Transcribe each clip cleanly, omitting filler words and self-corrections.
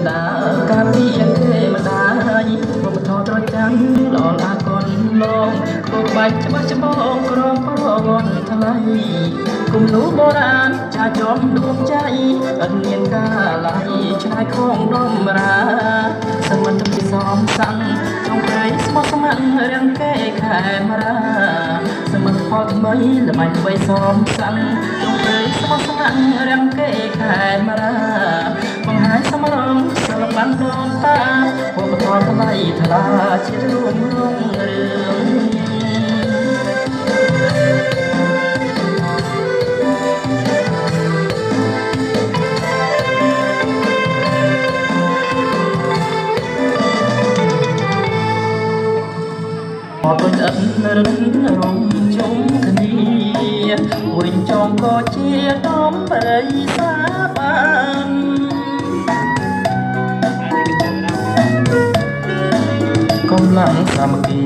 តាកាពីទេមតាមកបថត្រចាំងល្អឡាកូនឡងគោបាច់ច្បាស់ច្បងក្រមប្រវត្តិថ្លៃគុំនោះបុរាណចាចំដួងใจអត់មានកាលៃឆ្នៃខងដំរាសមិទ្ធពិសំសាំងក្នុងព្រៃស្មោះស្ម័គ្ររាំងកែខែមរាសមិទ្ធផលថ្មីល្បាញល្បីសំសាំងក្នុងព្រៃស្មោះស្ម័គ្ររាំងកែខែមរាបង្ហាញសមរម្យសិល្បៈដូនតាវប្បធម៌ថ្លៃថ្លាជាតិរួមរុងរឿងអត់ដូចអត់រឹងរំជុំគ្នាវិញចងក៏ជាដំប្រិយសាបានកម្លាំងសាមគ្គី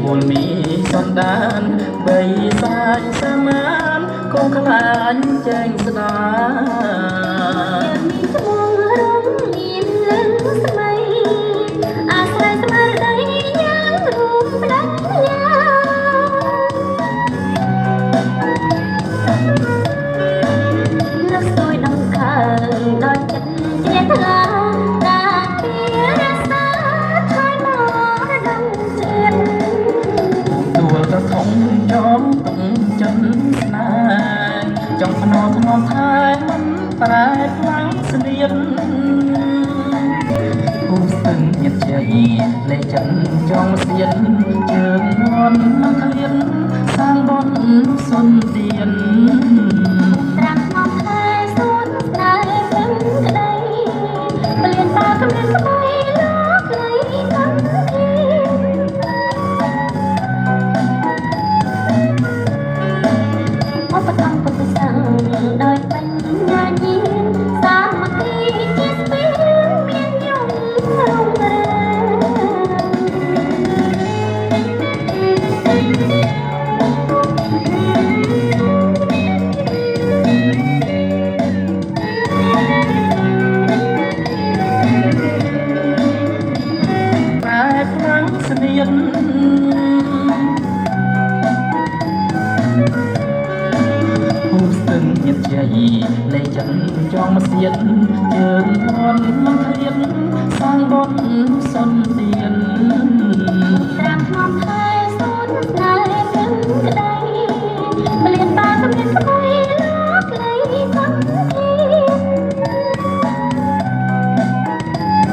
មូលមីសន្តានបីសាច់សាមានគង់ខ្លាញ់ចែងស្ដាចង់ភ្នំថ្នមថែមិនប្រែខ្លាំងស្នៀនគុំស្ទឹងញាតជ័យលេចិនចង់សៀនជើងងន់នឹងឃ្លានសាងបនសុនទៀន